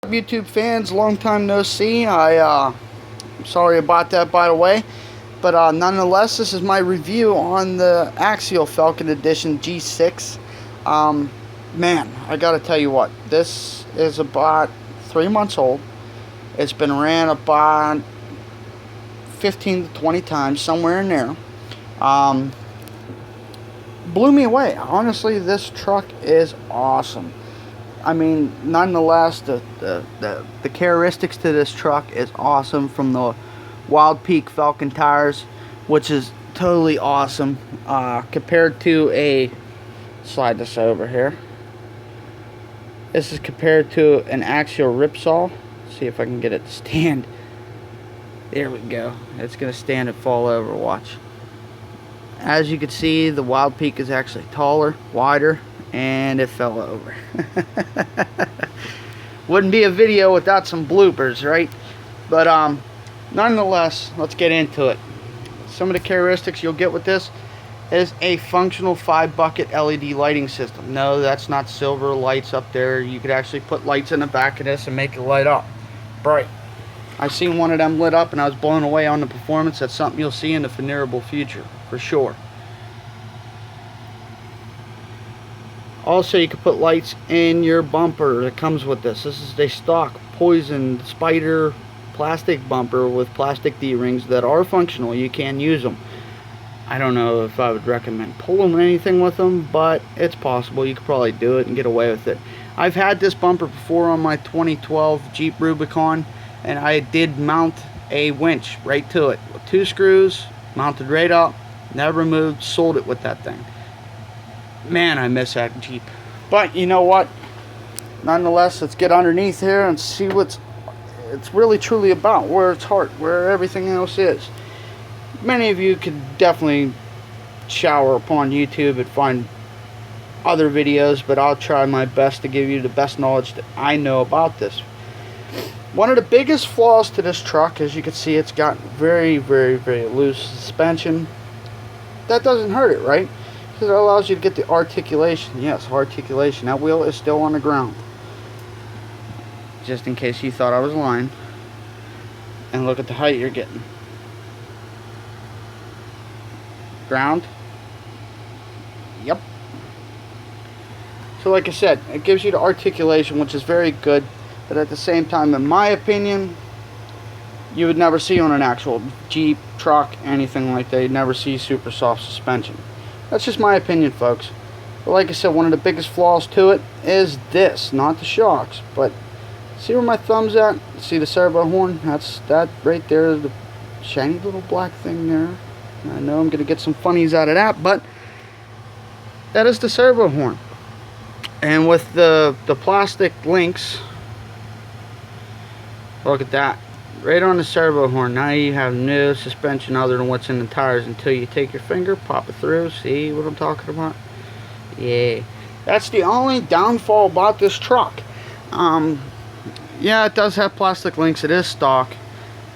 YouTube fans, long time no see. I'm sorry about that, by the way, but nonetheless, this is my review on the Axial Falken Edition G6. Man, I gotta tell you what, this is about 3 months old. It's been ran about 15 to 20 times, somewhere in there. Blew me away. Honestly, this truck is awesome. I mean, nonetheless, the characteristics to this truck is awesome, from the Wild Peak Falken tires, which is totally awesome, compared to a, slide this over here. This is compared to an Axial Ripsaw. See if I can get it to stand. There we go. It's gonna stand and fall over. Watch. As you can see, the Wild Peak is actually taller, wider, and it fell over. Wouldn't be a video without some bloopers, right? But nonetheless, let's get into it. Some of the characteristics you'll get with this is a functional 5-bucket LED lighting system. No, that's not silver lights up there. You could actually put lights in the back of this and make it light up bright. I seen one of them lit up and I was blown away on the performance. That's something you'll see in the foreseeable future, for sure. Also, you can put lights in your bumper that comes with this. This is a stock Poison Spider plastic bumper with plastic D-rings that are functional. You can use them. I don't know if I would recommend pulling anything with them, but it's possible. You could probably do it and get away with it. I've had this bumper before on my 2012 Jeep Rubicon, and I did mount a winch right to it with 2 screws, mounted right up, never moved, sold it with that thing. Man, I miss that Jeep. But you know what? Nonetheless, let's get underneath here and see what's it's really truly about, where it's heart, where everything else is. Many of you could definitely shower upon YouTube and find other videos, but I'll try my best to give you the best knowledge that I know about this. One of the biggest flaws to this truck, as you can see, it's got very, very, very loose suspension. That doesn't hurt it, right? Because it allows you to get the articulation. Yes, articulation. That wheel is still on the ground. Just in case you thought I was lying. And look at the height you're getting. Ground. Yep. So like I said, it gives you the articulation, which is very good. But at the same time, in my opinion, you would never see on an actual Jeep, truck, anything like that. You'd never see super soft suspension. That's just my opinion, folks. But like I said, one of the biggest flaws to it is this, not the shocks. But see where my thumb's at? See the servo horn? That's that right there, the shiny little black thing there. I know I'm going to get some funnies out of that, but that is the servo horn. And with the plastic links, look at that. Right on the servo horn. Now you have no suspension other than what's in the tires until you take your finger, pop it through. See what I'm talking about? Yeah. That's the only downfall about this truck. Yeah, it does have plastic links. It is stock.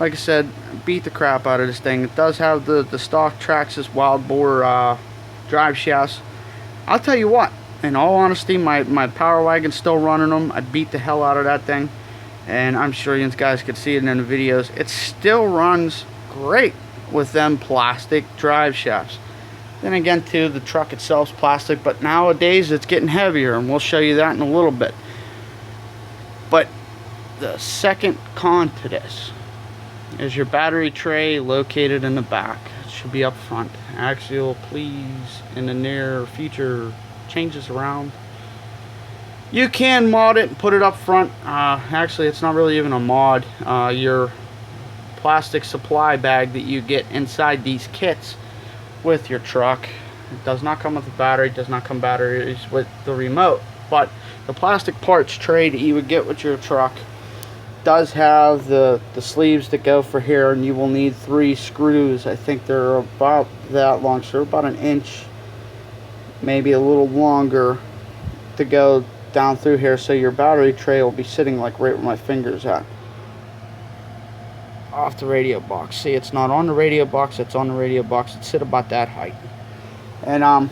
Like I said, beat the crap out of this thing. It does have the stock Traxxas wild bore drive shafts. I'll tell you what, in all honesty, my Power Wagon's still running them. I'd beat the hell out of that thing. And I'm sure you guys could see it in the videos. It still runs great with them plastic drive shafts. Then again, too, the truck itself's plastic, but nowadays it's getting heavier, and we'll show you that in a little bit. But the second con to this is your battery tray located in the back. It should be up front. Axial, please, in the near future, change this around. You can mod it and put it up front. Actually, it's not really even a mod. Your plastic supply bag that you get inside these kits with your truck, it does not come with a battery, does not come batteries with the remote, but the plastic parts tray that you would get with your truck does have the sleeves that go for here, and you will need 3 screws. I think they're about that long, so about an inch, maybe a little longer, to go down through here, so your battery tray will be sitting like right where my finger's at, off the radio box. See, it's not on the radio box, it's on the radio box. It's sit about that height. And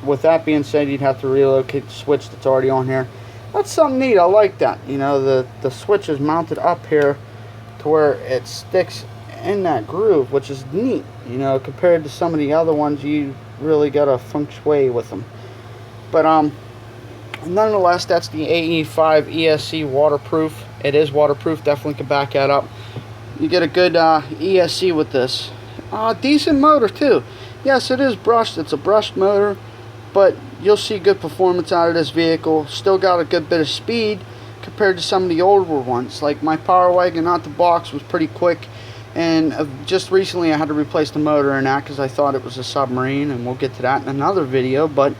with that being said, you'd have to relocate the switch that's already on here. that's something neat. I like that. You know, the switch is mounted up here to where it sticks in that groove, which is neat. You know, compared to some of the other ones, you really got a feng shui with them. But nonetheless, that's the AE5 ESC waterproof. It is waterproof. Definitely can back that up. You get a good ESC with this. Decent motor too. Yes, it is brushed. It's a brushed motor, but you'll see good performance out of this vehicle. Still got a good bit of speed compared to some of the older ones. Like my Power Wagon out the box was pretty quick, and just recently I had to replace the motor in that because I thought it was a submarine, and we'll get to that in another video. But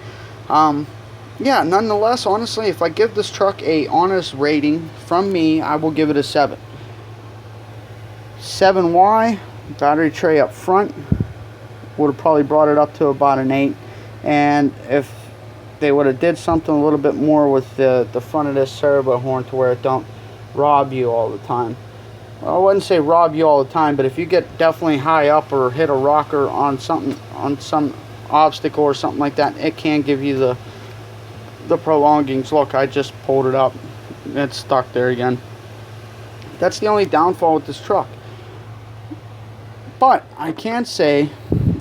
yeah, nonetheless, honestly, if I give this truck a honest rating from me, I will give it a 7. 7Y, battery tray up front, would have probably brought it up to about an 8. And if they would have did something a little bit more with the front of this servo horn to where it don't rob you all the time. Well, I wouldn't say rob you all the time, but if you get definitely high up or hit a rocker on something, on some obstacle or something like that, it can give you the prolongings. Look, I just pulled it up. It's stuck there again. That's the only downfall with this truck. But I can say,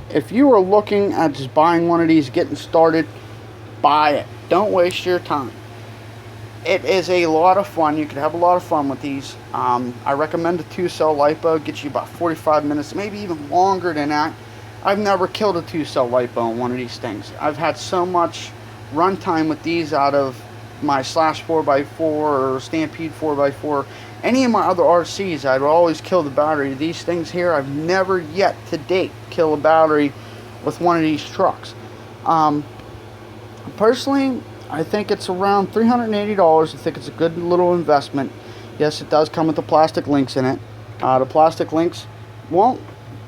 if you are looking at just buying one of these, getting started, buy it. Don't waste your time. It is a lot of fun. You can have a lot of fun with these. I recommend the 2-cell LiPo. Gets you about 45 minutes, maybe even longer than that. I've never killed a 2-cell LiPo on one of these things. I've had so much runtime with these out of my Slash 4x4 or Stampede 4x4. Any of my other RCs, I'd always kill the battery. These things here, I've never yet to date killed a battery with one of these trucks. Personally, I think it's around $380. I think it's a good little investment. Yes, it does come with the plastic links in it. The plastic links won't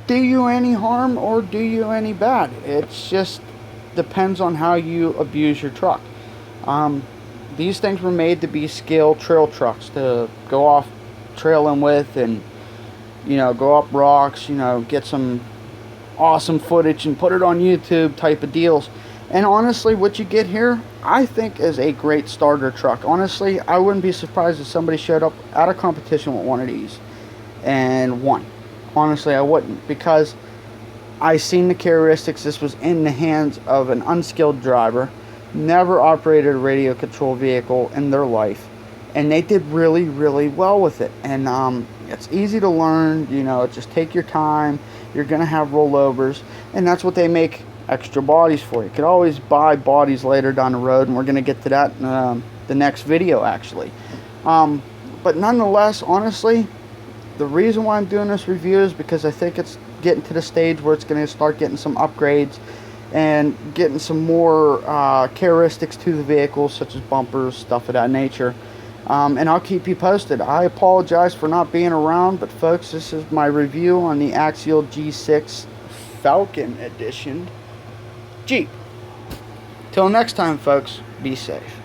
do you any harm or do you any bad. It's just depends on how you abuse your truck. These things were made to be scale trail trucks, to go off trailing with and, you know, go up rocks, you know, get some awesome footage and put it on YouTube type of deals. And honestly, what you get here, I think is a great starter truck. Honestly, I wouldn't be surprised if somebody showed up at a competition with one of these and won. Honestly, I wouldn't, because I seen the characteristics. This was in the hands of an unskilled driver, never operated a radio control vehicle in their life, and they did really, really well with it. And it's easy to learn, you know, just take your time. You're gonna have rollovers, and that's what they make extra bodies for. You could always buy bodies later down the road, and we're gonna get to that in the next video actually. But nonetheless, honestly, the reason why I'm doing this review is because I think it's getting to the stage where it's going to start getting some upgrades and getting some more characteristics to the vehicle, such as bumpers, stuff of that nature. And I'll keep you posted. I apologize for not being around, but folks, this is my review on the Axial G6 Falken Edition Jeep. Till next time, folks, be safe.